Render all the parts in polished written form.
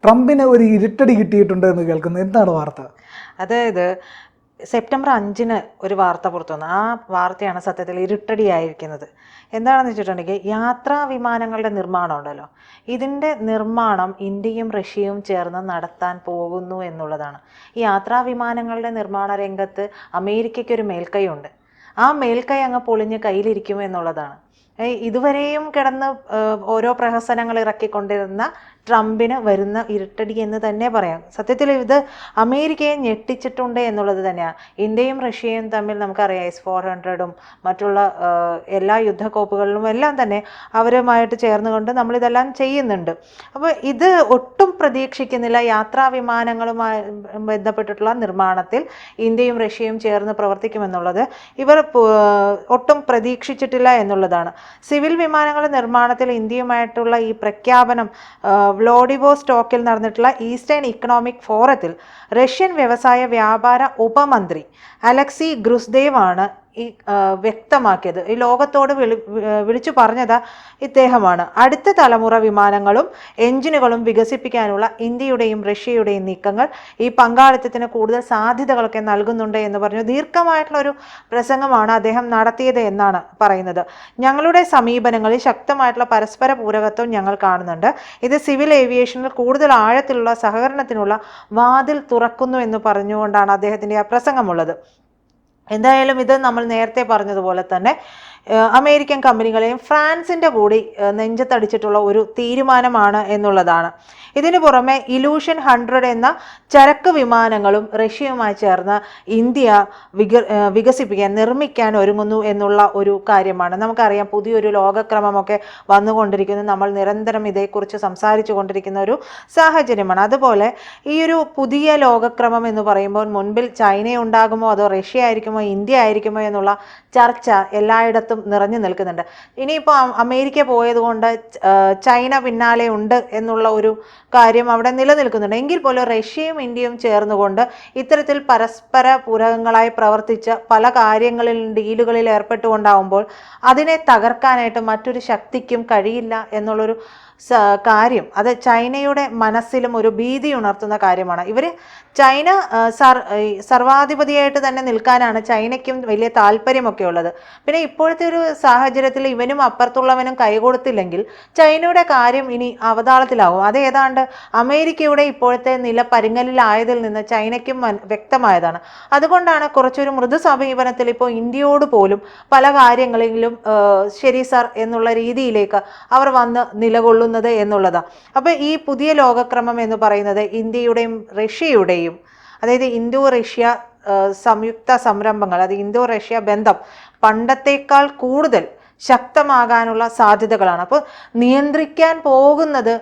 ട്രംപിന് ഒരു ഇരുട്ടടി കിട്ടിയിട്ടുണ്ട് എന്ന് കേൾക്കുന്നു. എന്താണ് വാർത്ത? അതായത് സെപ്റ്റംബർ 5 ഒരു വാർത്ത പുറത്തു വന്നു. ആ വാർത്തയാണ് സത്യത്തിൽ ഇരുട്ടടിയായിരിക്കുന്നത്. എന്താണെന്ന് വെച്ചിട്ടുണ്ടെങ്കിൽ യാത്രാ വിമാനങ്ങളുടെ നിർമ്മാണം ഉണ്ടല്ലോ, ഇതിൻ്റെ നിർമ്മാണം ഇന്ത്യയും റഷ്യയും ചേർന്ന് നടത്താൻ പോകുന്നു എന്നുള്ളതാണ്. ഈ യാത്രാ വിമാനങ്ങളുടെ നിർമ്മാണ രംഗത്ത് അമേരിക്കയ്ക്കൊരു മേൽക്കൈയുണ്ട്. ആ മേൽക്കൈ അങ്ങ് പൊളിഞ്ഞ് കയ്യിലിരിക്കും എന്നുള്ളതാണ്. ഇതുവരെയും കിടന്ന് ഓരോ പ്രഹസനങ്ങൾ ഇറക്കിക്കൊണ്ടിരുന്ന ട്രംപിന് വരുന്ന ഇരുട്ടടി എന്ന് തന്നെ പറയാം. സത്യത്തിൽ ഇത് അമേരിക്കയെ ഞെട്ടിച്ചിട്ടുണ്ട് എന്നുള്ളത് തന്നെയാണ്. ഇന്ത്യയും റഷ്യയും തമ്മിൽ നമുക്കറിയാം S-400 മറ്റുള്ള എല്ലാ യുദ്ധക്കോപ്പുകളിലും എല്ലാം തന്നെ അവരുമായിട്ട് ചേർന്നുകൊണ്ട് നമ്മളിതെല്ലാം ചെയ്യുന്നുണ്ട്. അപ്പോൾ ഇത് ഒട്ടും പ്രതീക്ഷിക്കുന്നില്ല. യാത്രാ വിമാനങ്ങളുമായി ബന്ധപ്പെട്ടിട്ടുള്ള നിർമ്മാണത്തിൽ ഇന്ത്യയും റഷ്യയും ചേർന്ന് പ്രവർത്തിക്കുമെന്നുള്ളത് ഇവർ ഒട്ടും പ്രതീക്ഷിച്ചിട്ടില്ല എന്നുള്ളതാണ്. സിവിൽ വിമാനങ്ങളുടെ നിർമ്മാണത്തിൽ ഇന്ത്യയുമായിട്ടുള്ള ഈ പ്രഖ്യാപനം വ്ളാഡിവോസ്റ്റോക്കിൽ നടന്നിട്ടുള്ള ഈസ്റ്റേൺ ഇക്കണോമിക് ഫോറത്തിൽ റഷ്യൻ വ്യവസായ വ്യാപാര ഉപമന്ത്രി അലക്സി ഗ്രുസ്ദേവ് ആണ് ഈ വ്യക്തമാക്കിയത്. ഈ ലോകത്തോട് വിളിച്ചു പറഞ്ഞത് ഇദ്ദേഹമാണ്. അടുത്ത തലമുറ വിമാനങ്ങളും എഞ്ചിനുകളും വികസിപ്പിക്കാനുള്ള ഇന്ത്യയുടെയും റഷ്യയുടെയും നീക്കങ്ങൾ ഈ പങ്കാളിത്തത്തിന് കൂടുതൽ സാധ്യതകളൊക്കെ നൽകുന്നുണ്ട് എന്ന് പറഞ്ഞു. ദീർഘമായിട്ടുള്ളൊരു പ്രസംഗമാണ് അദ്ദേഹം നടത്തിയത് എന്നാണ് പറയുന്നത്. ഞങ്ങളുടെ സമീപനങ്ങളിൽ ശക്തമായിട്ടുള്ള പരസ്പര പൂരകത്വം ഞങ്ങൾ കാണുന്നുണ്ട്. ഇത് സിവിൽ ഏവിയേഷനിൽ കൂടുതൽ ആഴത്തിലുള്ള സഹകരണത്തിനുള്ള വാതിൽ തുറക്കുന്നു എന്ന് പറഞ്ഞുകൊണ്ടാണ് അദ്ദേഹത്തിൻ്റെ ആ പ്രസംഗമുള്ളത്. എന്തായാലും ഇത് നമ്മൾ നേരത്തെ പറഞ്ഞതുപോലെ തന്നെ അമേരിക്കൻ കമ്പനികളെയും ഫ്രാൻസിൻ്റെ കൂടി നെഞ്ചത്തടിച്ചിട്ടുള്ള ഒരു തീരുമാനമാണ് എന്നുള്ളതാണ്. ഇതിനു പുറമെ ഇലൂഷൻ 100 എന്ന ചരക്ക് വിമാനങ്ങളും റഷ്യയുമായി ചേർന്ന് ഇന്ത്യ നിർമ്മിക്കാൻ ഒരുങ്ങുന്നു എന്നുള്ള ഒരു കാര്യമാണ്. നമുക്കറിയാം പുതിയൊരു ലോകക്രമമൊക്കെ വന്നുകൊണ്ടിരിക്കുന്നു. നമ്മൾ നിരന്തരം ഇതേക്കുറിച്ച് സംസാരിച്ചു കൊണ്ടിരിക്കുന്ന ഒരു സാഹചര്യമാണ്. അതുപോലെ ഈ ഒരു പുതിയ ലോകക്രമം എന്ന് പറയുമ്പോൾ മുൻപിൽ ചൈന ഉണ്ടാകുമോ അതോ റഷ്യ ആയിരിക്കുമോ ഇന്ത്യ ആയിരിക്കുമോ എന്നുള്ള ചർച്ച എല്ലായിടത്തും നിറഞ്ഞു നിൽക്കുന്നുണ്ട്. ഇനിയിപ്പോൾ അമേരിക്ക പോയതുകൊണ്ട് ചൈന പിന്നാലെ ഉണ്ട് എന്നുള്ള ഒരു കാര്യം അവിടെ നിലനിൽക്കുന്നുണ്ട്. എങ്കിൽ പോലും റഷ്യയും ഇന്ത്യയും ചേർന്നുകൊണ്ട് ഇത്തരത്തിൽ പരസ്പര പൂരകങ്ങളായി പ്രവർത്തിച്ച് പല കാര്യങ്ങളിൽ ഡീലുകളിൽ ഏർപ്പെട്ടുകൊണ്ടാവുമ്പോൾ അതിനെ തകർക്കാനായിട്ട് മറ്റൊരു ശക്തിക്കും കഴിയില്ല എന്നുള്ളൊരു കാര്യം അത് ചൈനയുടെ മനസ്സിലും ഒരു ഭീതി ഉണർത്തുന്ന കാര്യമാണ്. ഇവർ ചൈന സർവാധിപതിയായിട്ട് തന്നെ നിൽക്കാനാണ് ചൈനയ്ക്കും വലിയ താല്പര്യമൊക്കെ ഉള്ളത്. പിന്നെ ഇപ്പോഴത്തെ ഒരു സാഹചര്യത്തിൽ ഇവനും അപ്പുറത്തുള്ളവനും കൈകൊടുത്തില്ലെങ്കിൽ ചൈനയുടെ കാര്യം ഇനി അവതാളത്തിലാകും. അത് ഏതാണ്ട് അമേരിക്കയുടെ ഇപ്പോഴത്തെ നില പരുങ്ങലിലായതിൽ നിന്ന് ചൈനയ്ക്കും വ്യക്തമായതാണ്. അതുകൊണ്ടാണ് കുറച്ചൊരു മൃദു സമീപനത്തിൽ ഇപ്പോൾ ഇന്ത്യയോട് പോലും പല കാര്യങ്ങളിലും ശരി സർ എന്നുള്ള രീതിയിലേക്ക് അവർ വന്ന് നിലകൊള്ളുന്നത് എന്നുള്ളതാണ്. അപ്പോൾ ഈ പുതിയ ലോകക്രമം എന്ന് പറയുന്നത് ഇന്ത്യയുടെയും റഷ്യയുടെയും അതായത് ഇന്തോ റഷ്യ സംയുക്ത സംരംഭങ്ങൾ, അത് ഇന്തോ റഷ്യ ബന്ധം പണ്ടത്തേക്കാൾ കൂടുതൽ ശക്തമാകാനുള്ള സാധ്യതകളാണ്. അപ്പോൾ നിയന്ത്രിക്കാൻ പോകുന്നത്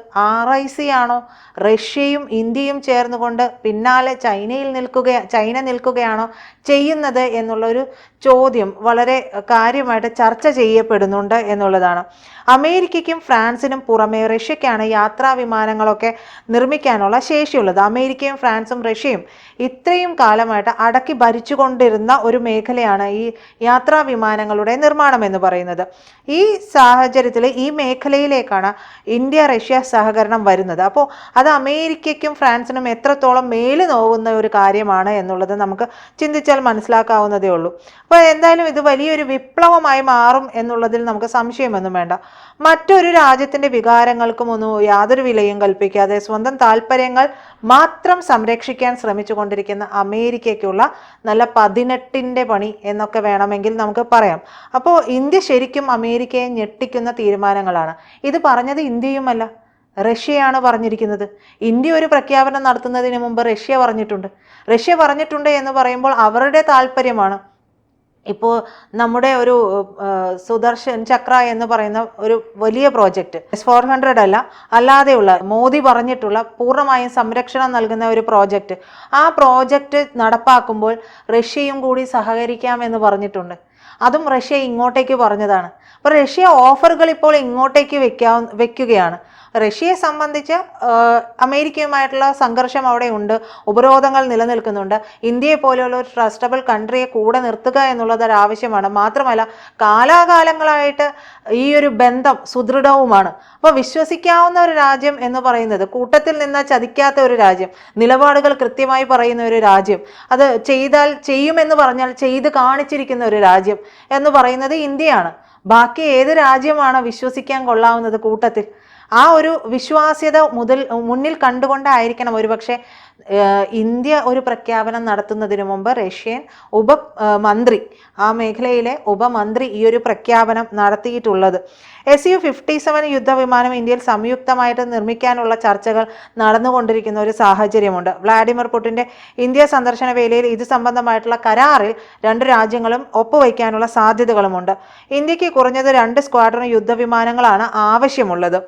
RIC ആണോ റഷ്യയും ഇന്ത്യയും ചേർന്നുകൊണ്ട് പിന്നാലെ ചൈന നിൽക്കുകയാണോ ചെയ്യുന്നത് എന്നുള്ളൊരു ചോദ്യം വളരെ കാര്യമായിട്ട് ചർച്ച ചെയ്യപ്പെടുന്നുണ്ട് എന്നുള്ളതാണ്. അമേരിക്കയ്ക്കും ഫ്രാൻസിനും പുറമെ റഷ്യയ്ക്കാണ് യാത്രാ വിമാനങ്ങളൊക്കെ നിർമ്മിക്കാനുള്ള ശേഷിയുള്ളത്. അമേരിക്കയും ഫ്രാൻസും റഷ്യയും ഇത്രയും കാലമായിട്ട് അടക്കി ഭരിച്ചുകൊണ്ടിരുന്ന ഒരു മേഖലയാണ് ഈ യാത്രാ വിമാനങ്ങളുടെ നിർമ്മാണം എന്ന് പറയുന്നത്. ഈ സാഹചര്യത്തിൽ ഈ മേഖലയിലേക്കാണ് ഇന്ത്യ റഷ്യ സഹകരണം വരുന്നത്. അപ്പോൾ അത് അമേരിക്കയ്ക്കും ഫ്രാൻസിനും എത്രത്തോളം മേല് നോവുന്ന ഒരു കാര്യമാണ് എന്നുള്ളത് നമുക്ക് ചിന്തിച്ചാൽ മനസ്സിലാക്കാവുന്നതേ ഉള്ളൂ. അപ്പോൾ എന്തായാലും ഇത് വലിയൊരു വിപ്ലവമായി മാറും എന്നുള്ളതിൽ നമുക്ക് സംശയമൊന്നും വേണ്ട. മറ്റൊരു രാജ്യത്തിൻ്റെ വികാരങ്ങൾക്കും ഒന്നും യാതൊരു വിലയും കൽപ്പിക്കാതെ സ്വന്തം താല്പര്യങ്ങൾ മാത്രം സംരക്ഷിക്കാൻ ശ്രമിച്ചു കൊണ്ടിരിക്കുന്ന അമേരിക്കയ്ക്കുള്ള നല്ല 18ന്റെ പണി എന്നൊക്കെ വേണമെങ്കിൽ നമുക്ക് പറയാം. അപ്പോൾ ഇന്ത്യ ശരിക്കും അമേരിക്കയെ ഞെട്ടിക്കുന്ന തീരുമാനങ്ങളാണ്. ഇത് പറഞ്ഞത് ഇന്ത്യയുമല്ല, റഷ്യയാണ് പറഞ്ഞിരിക്കുന്നത്. ഇന്ത്യ ഒരു പ്രഖ്യാപനം നടത്തുന്നതിന് മുമ്പ് റഷ്യ പറഞ്ഞിട്ടുണ്ട് എന്ന് പറയുമ്പോൾ അവരുടെ താല്പര്യമാണ്. ഇപ്പോൾ നമ്മുടെ ഒരു സുദർശൻ ചക്ര എന്ന് പറയുന്ന ഒരു വലിയ പ്രോജക്റ്റ് S-400 അല്ലാതെയുള്ള മോദി പറഞ്ഞിട്ടുള്ള പൂർണ്ണമായും സംരക്ഷണം നൽകുന്ന ഒരു പ്രോജക്റ്റ്, ആ പ്രോജക്റ്റ് നടപ്പാക്കുമ്പോൾ റഷ്യയും കൂടി സഹകരിക്കാമെന്ന് പറഞ്ഞിട്ടുണ്ട്. അതും റഷ്യ ഇങ്ങോട്ടേക്ക് പറഞ്ഞതാണ്. അപ്പോൾ റഷ്യ ഓഫറുകൾ ഇപ്പോൾ ഇങ്ങോട്ടേക്ക് വെക്കുകയാണ്. റഷ്യയെ സംബന്ധിച്ച് അമേരിക്കയുമായിട്ടുള്ള സംഘർഷം അവിടെ ഉണ്ട്, ഉപരോധങ്ങൾ നിലനിൽക്കുന്നുണ്ട്. ഇന്ത്യയെ പോലെയുള്ള ഒരു ട്രസ്റ്റബിൾ കൺട്രിയെ കൂടെ നിർത്തുക എന്നുള്ളത് ഒരു ആവശ്യമാണ്. മാത്രമല്ല കാലാകാലങ്ങളായിട്ട് ഈ ഒരു ബന്ധം സുദൃഢവുമാണ്. അപ്പോൾ വിശ്വസിക്കാവുന്ന ഒരു രാജ്യം എന്ന് പറയുന്നത്, കൂട്ടത്തിൽ നിന്ന് ചതിക്കാത്ത ഒരു രാജ്യം, നിലപാടുകൾ കൃത്യമായി പറയുന്ന ഒരു രാജ്യം, അത് ചെയ്താൽ ചെയ്യുമെന്ന് പറഞ്ഞാൽ ചെയ്ത് കാണിച്ചിരിക്കുന്ന ഒരു രാജ്യം എന്ന് പറയുന്നത് ഇന്ത്യയാണ്. ബാക്കി ഏത് രാജ്യമാണ് വിശ്വസിക്കാൻ കൊള്ളാവുന്നത് കൂട്ടത്തിൽ? ആ ഒരു വിശ്വാസ്യത മുന്നിൽ കണ്ടുകൊണ്ടായിരിക്കണം ഒരുപക്ഷെ ഇന്ത്യ ഒരു പ്രഖ്യാപനം നടത്തുന്നതിന് മുമ്പ് റഷ്യൻ ഉപമന്ത്രി, ആ മേഖലയിലെ ഉപമന്ത്രി ഈ ഒരു പ്രഖ്യാപനം നടത്തിയിട്ടുള്ളത്. Su-57 യുദ്ധവിമാനം ഇന്ത്യയിൽ സംയുക്തമായിട്ട് നിർമ്മിക്കാനുള്ള ചർച്ചകൾ നടന്നുകൊണ്ടിരിക്കുന്ന ഒരു സാഹചര്യമുണ്ട്. വ്ളാഡിമിർ പുടിൻ്റെ ഇന്ത്യ സന്ദർശന വേളയിൽ ഇത് സംബന്ധമായിട്ടുള്ള കരാറിൽ രണ്ട് രാജ്യങ്ങളും ഒപ്പുവയ്ക്കാനുള്ള സാധ്യതകളുമുണ്ട്. ഇന്ത്യക്ക് കുറഞ്ഞത് 2 സ്ക്വാഡ്രൺ യുദ്ധവിമാനങ്ങളാണ് ആവശ്യമുള്ളത്.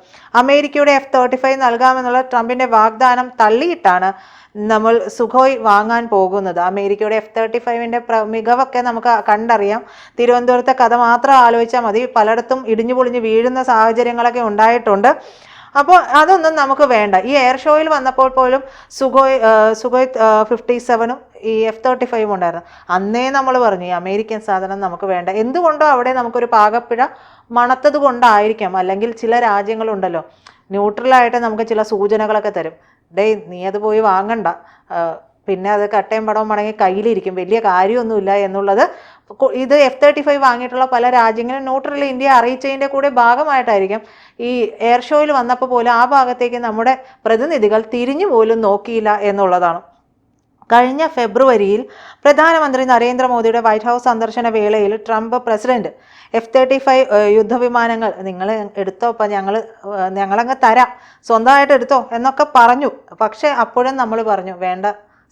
അമേരിക്കയുടെ F-35 നൽകാമെന്നുള്ള ട്രംപിന്റെ വാഗ്ദാനം തള്ളിയിട്ടാണ് നമ്മൾ സുഖോയ് വാങ്ങാൻ പോകുന്നത്. അമേരിക്കയുടെ F-35 മികവൊക്കെ നമുക്ക് കണ്ടറിയാം. തിരുവനന്തപുരത്തെ കഥ മാത്രം ആലോചിച്ചാൽ മതി, പലയിടത്തും ഇടിഞ്ഞു പൊളിഞ്ഞ് വീഴുന്ന സാഹചര്യങ്ങളൊക്കെ ഉണ്ടായിട്ടുണ്ട്. അപ്പോൾ അതൊന്നും നമുക്ക് വേണ്ട. ഈ എയർ ഷോയിൽ വന്നപ്പോൾ പോലും സുഖോയ് 57 ഈ F-35 ഉണ്ടായിരുന്നു. അന്നേ നമ്മൾ പറഞ്ഞു ഈ അമേരിക്കൻ സാധനം നമുക്ക് വേണ്ട. എന്തുകൊണ്ടോ അവിടെ നമുക്കൊരു പാകപ്പിഴ മണത്തത് കൊണ്ടായിരിക്കാം. അല്ലെങ്കിൽ ചില രാജ്യങ്ങളുണ്ടല്ലോ ന്യൂട്രലായിട്ട് നമുക്ക് ചില സൂചനകളൊക്കെ തരും, നീ അത് പോയി വാങ്ങണ്ട, പിന്നെ അത് കട്ടയും പടവും മടങ്ങി കയ്യിലിരിക്കും, വലിയ കാര്യമൊന്നുമില്ല എന്നുള്ളത്. ഇത് F-35 വാങ്ങിയിട്ടുള്ള പല രാജ്യങ്ങളും ന്യൂട്രൽ ഇന്ത്യ അറിയിച്ചതിൻ്റെ കൂടെ ഭാഗമായിട്ടായിരിക്കും ഈ എയർ ഷോയിൽ വന്നപ്പോൾ പോലും ആ ഭാഗത്തേക്ക് നമ്മുടെ പ്രതിനിധികൾ തിരിഞ്ഞു പോലും നോക്കിയില്ല എന്നുള്ളതാണ്. കഴിഞ്ഞ ഫെബ്രുവരിയിൽ പ്രധാനമന്ത്രി നരേന്ദ്രമോദിയുടെ വൈറ്റ് ഹൗസ് സന്ദർശന വേളയിൽ ട്രംപ് പ്രസിഡന്റ് F-35 യുദ്ധവിമാനങ്ങൾ നിങ്ങൾ എടുത്തോ, അപ്പം ഞങ്ങളങ്ങ് തരാം, സ്വന്തമായിട്ട് എടുത്തോ എന്നൊക്കെ പറഞ്ഞു. പക്ഷേ അപ്പോഴും നമ്മൾ പറഞ്ഞു വേണ്ട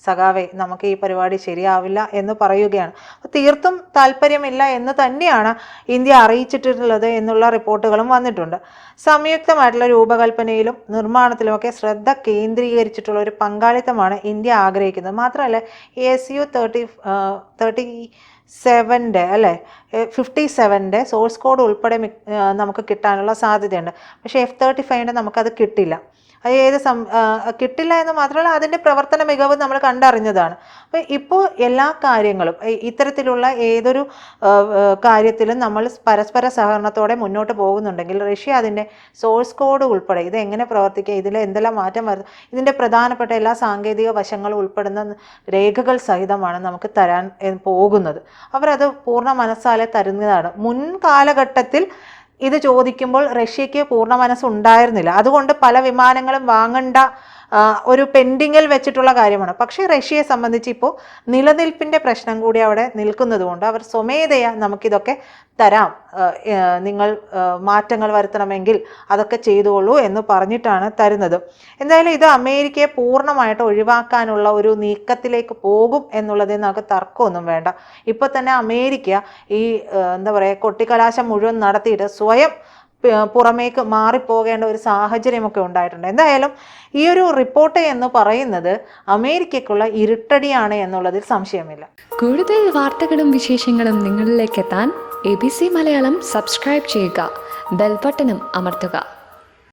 സഖാവേ, നമുക്ക് ഈ പരിപാടി ശരിയാവില്ല എന്ന് പറയുകയാണ്. തീർത്തും താല്പര്യമില്ല എന്ന് തന്നെയാണ് ഇന്ത്യ അറിയിച്ചിട്ടുള്ളത് എന്നുള്ള റിപ്പോർട്ടുകളും വന്നിട്ടുണ്ട്. സംയുക്തമായിട്ടുള്ള രൂപകൽപ്പനയിലും നിർമ്മാണത്തിലുമൊക്കെ ശ്രദ്ധ കേന്ദ്രീകരിച്ചിട്ടുള്ള ഒരു പങ്കാളിത്തമാണ് ഇന്ത്യ ആഗ്രഹിക്കുന്നത്. മാത്രമല്ല Su-57 സോഴ്സ് കോഡ് ഉൾപ്പെടെ നമുക്ക് കിട്ടാനുള്ള സാധ്യതയുണ്ട്. പക്ഷേ F-35 നമുക്കത് കിട്ടില്ല. അത് കിട്ടില്ല എന്ന് മാത്രമല്ല അതിൻ്റെ പ്രവർത്തന മികവ് നമ്മൾ കണ്ടറിഞ്ഞതാണ്. അപ്പോൾ ഇപ്പോൾ എല്ലാ കാര്യങ്ങളും ഇത്തരത്തിലുള്ള ഏതൊരു കാര്യത്തിലും നമ്മൾ പരസ്പര സഹകരണത്തോടെ മുന്നോട്ട് പോകുന്നുണ്ടെങ്കിൽ റഷ്യ അതിൻ്റെ സോഴ്സ് കോഡ് ഉൾപ്പെടെ ഇത് എങ്ങനെ പ്രവർത്തിക്കുക, ഇതിൽ എന്തെല്ലാം മാറ്റം വരുന്നു, ഇതിൻ്റെ പ്രധാനപ്പെട്ട എല്ലാ സാങ്കേതിക വശങ്ങളും ഉൾപ്പെടുന്ന രേഖകൾ സഹിതമാണ് നമുക്ക് തരാൻ പോകുന്നത്. അവരത് പൂർണ്ണ മനസ്സാലെ തരുന്നതാണ്. മുൻ കാലഘട്ടത്തിൽ ഇത് ചോദിക്കുമ്പോൾ റഷ്യക്ക് പൂർണ്ണ മനസ്സുണ്ടായിരുന്നില്ല. അതുകൊണ്ട് പല വിമാനങ്ങളും വാങ്ങണ്ട ഒരു പെൻഡിങ്ങിൽ വെച്ചിട്ടുള്ള കാര്യമാണ്. പക്ഷേ റഷ്യയെ സംബന്ധിച്ച് ഇപ്പോൾ നിലനിൽപ്പിൻ്റെ പ്രശ്നം കൂടി അവിടെ നിൽക്കുന്നത് കൊണ്ട് അവർ സ്വമേധയാ നമുക്കിതൊക്കെ തരാം, നിങ്ങൾ മാറ്റങ്ങൾ വരുത്തണമെങ്കിൽ അതൊക്കെ ചെയ്തുകൊള്ളൂ എന്ന് പറഞ്ഞിട്ടാണ് തരുന്നത്. എന്തായാലും ഇത് അമേരിക്കയെ പൂർണ്ണമായിട്ട് ഒഴിവാക്കാനുള്ള ഒരു നീക്കത്തിലേക്ക് പോകും എന്നുള്ളതിൽ നമുക്ക് തർക്കമൊന്നും വേണ്ട. ഇപ്പോൾ തന്നെ അമേരിക്ക ഈ കൊട്ടിക്കലാശം മുഴുവൻ നടത്തിയിട്ട് സ്വയം പുറമേക്ക് മാറിപ്പോകേണ്ട ഒരു സാഹചര്യമൊക്കെ ഉണ്ടായിട്ടുണ്ട്. എന്തായാലും ഈ ഒരു റിപ്പോർട്ട് എന്ന് പറയുന്നത് അമേരിക്കയ്ക്കുള്ള ഇരുട്ടടിയാണ് എന്നുള്ളതിൽ സംശയമില്ല. കൂടുതൽ വാർത്തകളും വിശേഷങ്ങളും നിങ്ങളിലേക്ക് എത്താൻ ABC മലയാളം സബ്സ്ക്രൈബ് ചെയ്യുക, ബെൽ ബട്ടണും അമർത്തുക.